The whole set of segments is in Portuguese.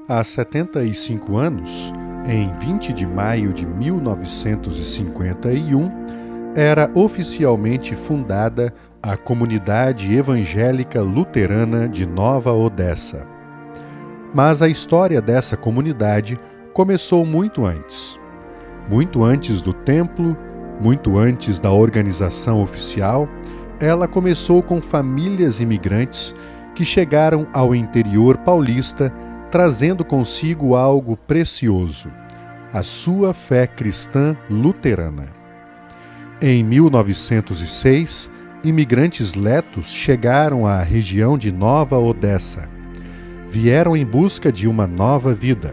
Há 75 anos, em 20 de maio de 1951, era oficialmente fundada a Comunidade Evangélica Luterana de Nova Odessa. Mas a história dessa comunidade começou muito antes. Muito antes do templo, muito antes da organização oficial, ela começou com famílias imigrantes que chegaram ao interior paulista trazendo consigo algo precioso, a sua fé cristã luterana. Em 1906, imigrantes letos chegaram à região de Nova Odessa. Vieram em busca de uma nova vida.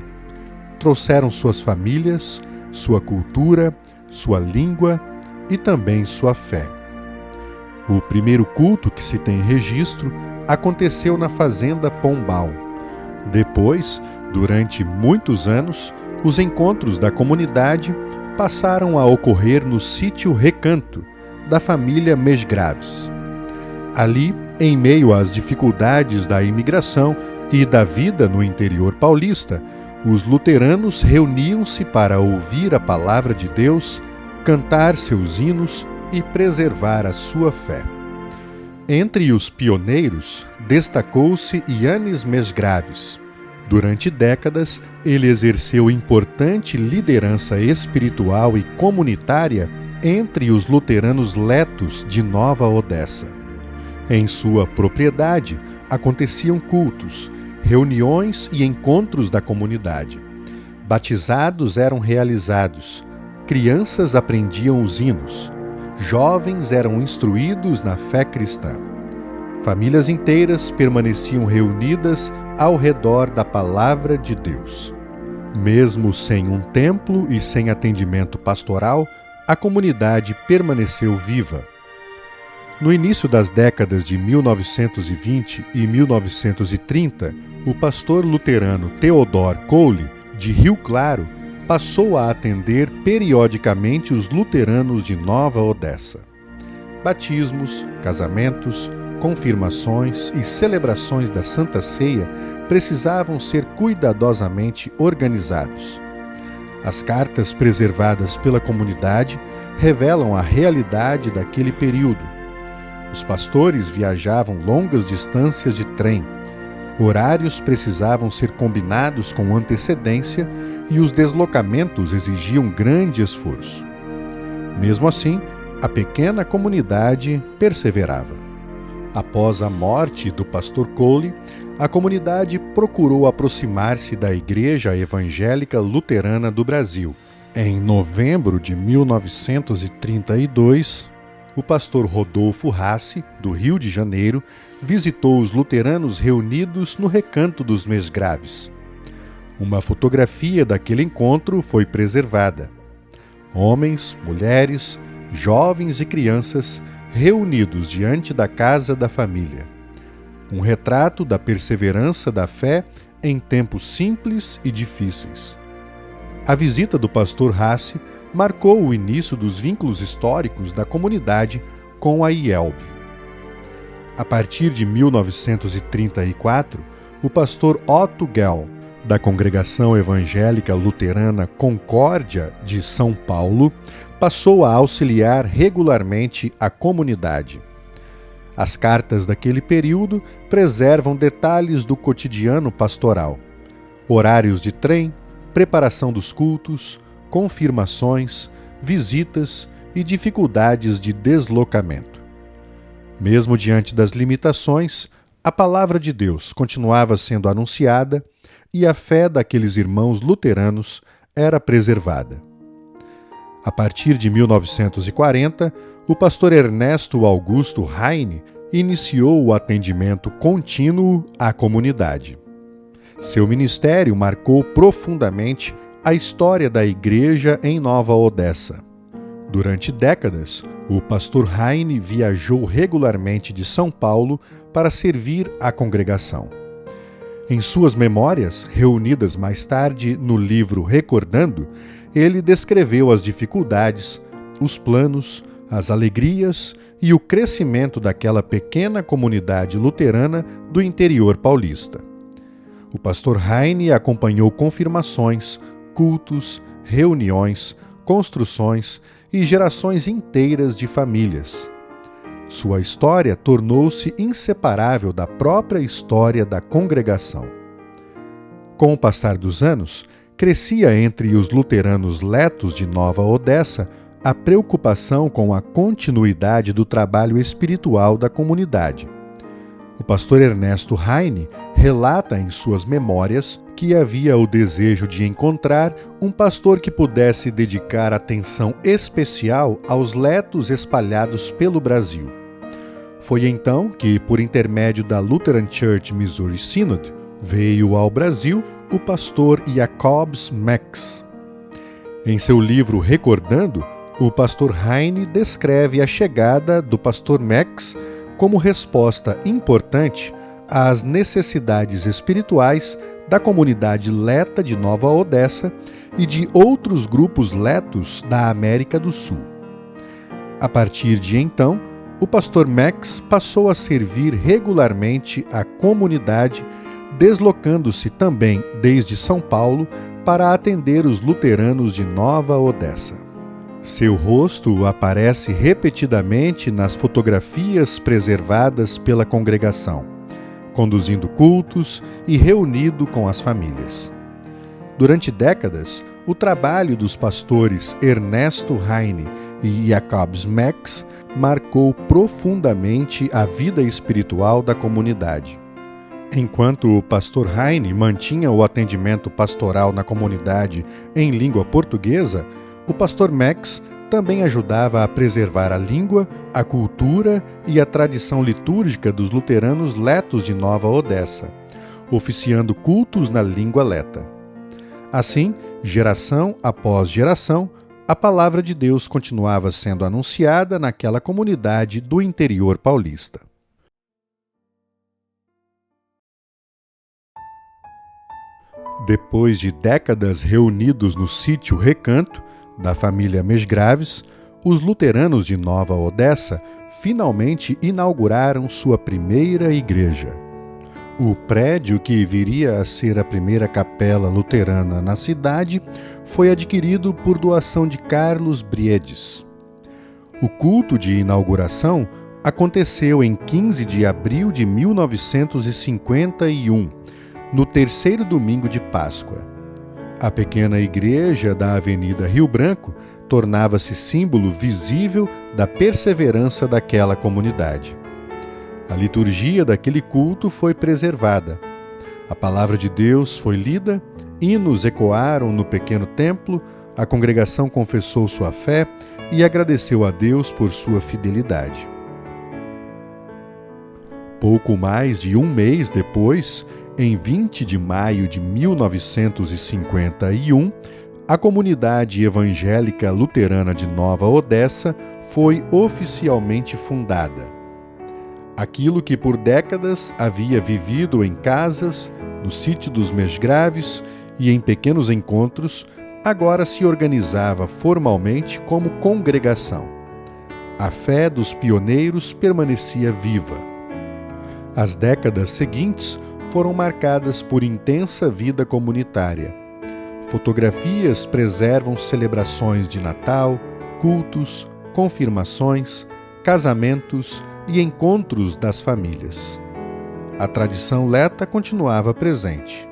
Trouxeram suas famílias, sua cultura, sua língua e também sua fé. O primeiro culto que se tem registro aconteceu na fazenda Pombal. Depois, durante muitos anos, os encontros da comunidade passaram a ocorrer no sítio Recanto, da família Mesgraves. Ali, em meio às dificuldades da imigração e da vida no interior paulista, os luteranos reuniam-se para ouvir a palavra de Deus, cantar seus hinos e preservar a sua fé. Entre os pioneiros, destacou-se Yannis Mesgraves. Durante décadas, ele exerceu importante liderança espiritual e comunitária entre os luteranos letos de Nova Odessa. Em sua propriedade, aconteciam cultos, reuniões e encontros da comunidade. Batizados eram realizados, crianças aprendiam os hinos, jovens eram instruídos na fé cristã. Famílias inteiras permaneciam reunidas ao redor da palavra de Deus. Mesmo sem um templo e sem atendimento pastoral, a comunidade permaneceu viva. No início das décadas de 1920 e 1930, o pastor luterano Theodor Kolle, de Rio Claro, passou a atender periodicamente os luteranos de Nova Odessa. Batismos, casamentos, confirmações e celebrações da Santa Ceia precisavam ser cuidadosamente organizados. As cartas preservadas pela comunidade revelam a realidade daquele período. Os pastores viajavam longas distâncias de trem. Horários precisavam ser combinados com antecedência e os deslocamentos exigiam grande esforço. Mesmo assim, a pequena comunidade perseverava. Após a morte do pastor Kolle, a comunidade procurou aproximar-se da Igreja Evangélica Luterana do Brasil. Em novembro de 1932, o pastor Rodolfo Rassi, do Rio de Janeiro, visitou os luteranos reunidos no Recanto dos Mesgraves. Uma fotografia daquele encontro foi preservada. Homens, mulheres, jovens e crianças reunidos diante da casa da família. Um retrato da perseverança da fé em tempos simples e difíceis. A visita do pastor Rassi marcou o início dos vínculos históricos da comunidade com a IELB. A partir de 1934, o pastor Otto Gell, da Congregação Evangélica Luterana Concórdia de São Paulo, passou a auxiliar regularmente a comunidade. As cartas daquele período preservam detalhes do cotidiano pastoral: horários de trem, preparação dos cultos, confirmações, visitas e dificuldades de deslocamento. Mesmo diante das limitações, a palavra de Deus continuava sendo anunciada e a fé daqueles irmãos luteranos era preservada. A partir de 1940, o pastor Ernesto Augusto Heine iniciou o atendimento contínuo à comunidade. Seu ministério marcou profundamente a história da igreja em Nova Odessa. Durante décadas, o pastor Heine viajou regularmente de São Paulo para servir a congregação. Em suas memórias, reunidas mais tarde no livro Recordando, ele descreveu as dificuldades, os planos, as alegrias e o crescimento daquela pequena comunidade luterana do interior paulista. O pastor Heine acompanhou confirmações, cultos, reuniões, construções e gerações inteiras de famílias. Sua história tornou-se inseparável da própria história da congregação. Com o passar dos anos, crescia entre os luteranos letos de Nova Odessa a preocupação com a continuidade do trabalho espiritual da comunidade. O pastor Ernesto Heine relata em suas memórias que havia o desejo de encontrar um pastor que pudesse dedicar atenção especial aos letos espalhados pelo Brasil. Foi então que, por intermédio da Lutheran Church Missouri Synod, veio ao Brasil o pastor Jacobs Max. Em seu livro Recordando, o pastor Heine descreve a chegada do pastor Max como resposta importante às necessidades espirituais da comunidade leta de Nova Odessa e de outros grupos letos da América do Sul. A partir de então, o pastor Max passou a servir regularmente a comunidade, deslocando-se também desde São Paulo para atender os luteranos de Nova Odessa. Seu rosto aparece repetidamente nas fotografias preservadas pela congregação, conduzindo cultos e reunido com as famílias. Durante décadas, o trabalho dos pastores Ernesto Heine e Jacobs Max marcou profundamente a vida espiritual da comunidade. Enquanto o pastor Heine mantinha o atendimento pastoral na comunidade em língua portuguesa, o pastor Max também ajudava a preservar a língua, a cultura e a tradição litúrgica dos luteranos letos de Nova Odessa, oficiando cultos na língua leta. Assim, geração após geração, a palavra de Deus continuava sendo anunciada naquela comunidade do interior paulista. Depois de décadas reunidos no sítio Recanto, da família Mesgraves, os luteranos de Nova Odessa finalmente inauguraram sua primeira igreja. O prédio que viria a ser a primeira capela luterana na cidade foi adquirido por doação de Carlos Briedes. O culto de inauguração aconteceu em 15 de abril de 1951, no terceiro domingo de Páscoa. A pequena igreja da Avenida Rio Branco tornava-se símbolo visível da perseverança daquela comunidade. A liturgia daquele culto foi preservada. A palavra de Deus foi lida, hinos ecoaram no pequeno templo, a congregação confessou sua fé e agradeceu a Deus por sua fidelidade. Pouco mais de um mês depois, em 20 de maio de 1951, a comunidade evangélica luterana de Nova Odessa foi oficialmente fundada. Aquilo que por décadas havia vivido em casas, no sítio dos Mesgraves e em pequenos encontros, agora se organizava formalmente como congregação. A fé dos pioneiros permanecia viva. As décadas seguintes foram marcadas por intensa vida comunitária. Fotografias preservam celebrações de Natal, cultos, confirmações, casamentos e encontros das famílias. A tradição leta continuava presente.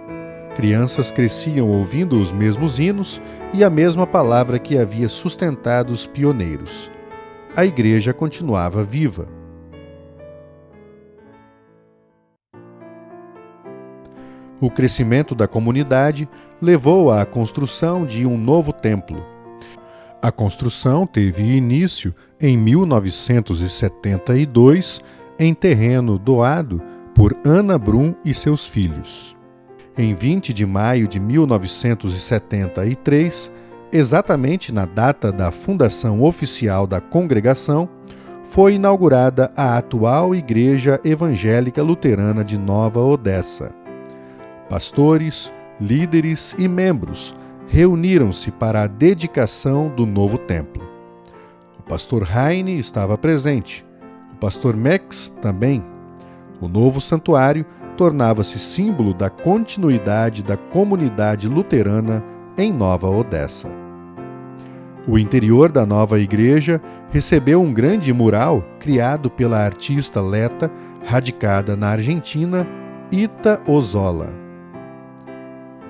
Crianças cresciam ouvindo os mesmos hinos e a mesma palavra que havia sustentado os pioneiros. A igreja continuava viva. O crescimento da comunidade levou à construção de um novo templo. A construção teve início em 1972 em terreno doado por Ana Brum e seus filhos. Em 20 de maio de 1973, exatamente na data da fundação oficial da congregação, foi inaugurada a atual Igreja Evangélica Luterana de Nova Odessa. Pastores, líderes e membros reuniram-se para a dedicação do novo templo. O pastor Heine estava presente, o pastor Max também. O novo santuário tornava-se símbolo da continuidade da comunidade luterana em Nova Odessa. O interior da nova igreja recebeu um grande mural criado pela artista leta radicada na Argentina, Ita Ozzola.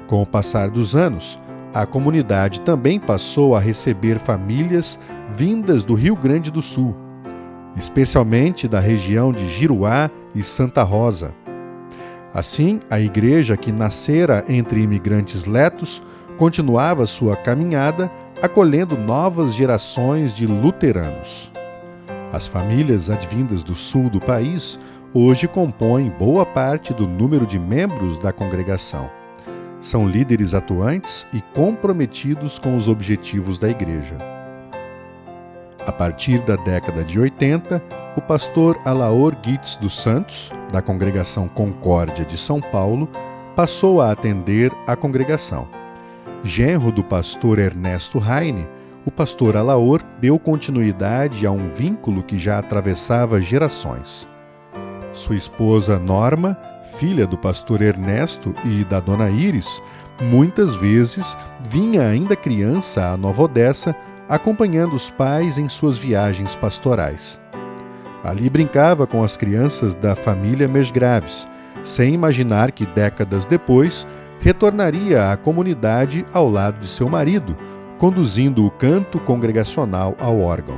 Com o passar dos anos, a comunidade também passou a receber famílias vindas do Rio Grande do Sul, especialmente da região de Giruá e Santa Rosa. Assim, a igreja, que nascera entre imigrantes letos, continuava sua caminhada, acolhendo novas gerações de luteranos. As famílias advindas do sul do país hoje compõem boa parte do número de membros da congregação. São líderes atuantes e comprometidos com os objetivos da igreja. A partir da década de 80, o pastor Alaor Guitz dos Santos, da congregação Concórdia de São Paulo, passou a atender a congregação. Genro do pastor Ernesto Heine, o pastor Alaor deu continuidade a um vínculo que já atravessava gerações. Sua esposa Norma, filha do pastor Ernesto e da dona Iris, muitas vezes vinha ainda criança a Nova Odessa, acompanhando os pais em suas viagens pastorais. Ali brincava com as crianças da família Mesgraves, sem imaginar que décadas depois retornaria à comunidade ao lado de seu marido, conduzindo o canto congregacional ao órgão.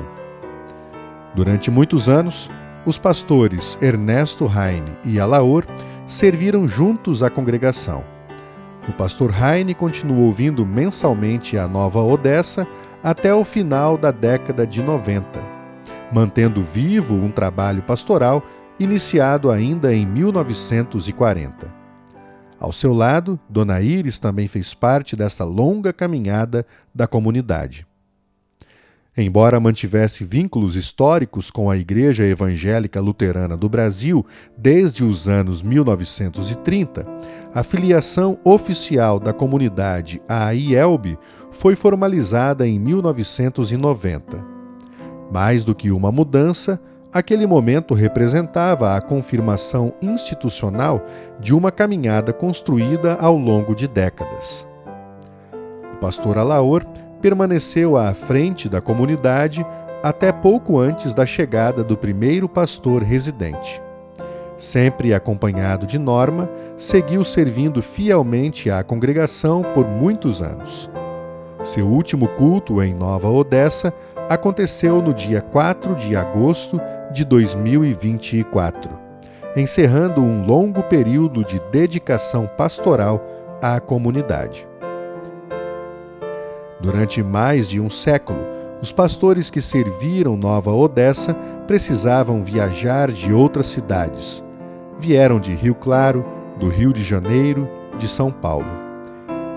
Durante muitos anos, os pastores Ernesto Heine e Alaor serviram juntos à congregação. O pastor Heine continuou vindo mensalmente à Nova Odessa até o final da década de 90, mantendo vivo um trabalho pastoral iniciado ainda em 1940. Ao seu lado, dona Iris também fez parte dessa longa caminhada da comunidade. Embora mantivesse vínculos históricos com a Igreja Evangélica Luterana do Brasil desde os anos 1930, a filiação oficial da comunidade à IELB foi formalizada em 1990. Mais do que uma mudança, aquele momento representava a confirmação institucional de uma caminhada construída ao longo de décadas. O pastor Alaor permaneceu à frente da comunidade até pouco antes da chegada do primeiro pastor residente. Sempre acompanhado de Norma, seguiu servindo fielmente à congregação por muitos anos. Seu último culto em Nova Odessa aconteceu no dia 4 de agosto de 2024, encerrando um longo período de dedicação pastoral à comunidade. Durante mais de um século, os pastores que serviram Nova Odessa precisavam viajar de outras cidades. Vieram de Rio Claro, do Rio de Janeiro, de São Paulo.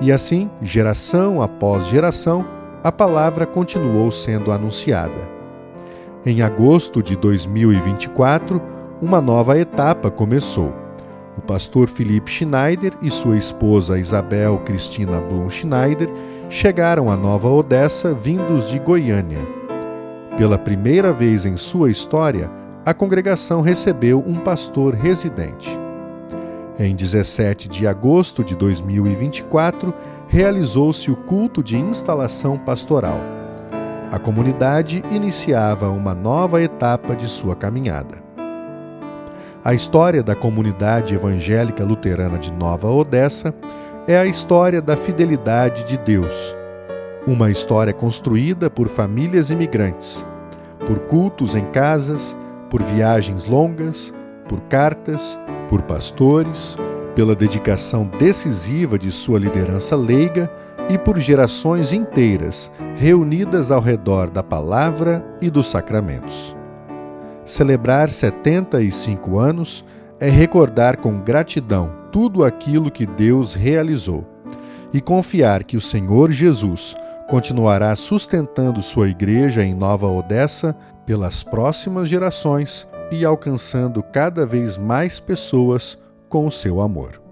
E assim, geração após geração, a palavra continuou sendo anunciada. Em agosto de 2024, uma nova etapa começou. O pastor Felipe Schneider e sua esposa Isabel Cristina Blum Schneider chegaram a Nova Odessa vindos de Goiânia. Pela primeira vez em sua história, a congregação recebeu um pastor residente. Em 17 de agosto de 2024, realizou-se o culto de instalação pastoral. A comunidade iniciava uma nova etapa de sua caminhada. A história da comunidade evangélica luterana de Nova Odessa é a história da fidelidade de Deus. Uma história construída por famílias imigrantes, por cultos em casas, por viagens longas, por cartas, por pastores, pela dedicação decisiva de sua liderança leiga e por gerações inteiras reunidas ao redor da palavra e dos sacramentos. Celebrar 75 anos é recordar com gratidão tudo aquilo que Deus realizou e confiar que o Senhor Jesus continuará sustentando sua igreja em Nova Odessa pelas próximas gerações e alcançando cada vez mais pessoas com o seu amor.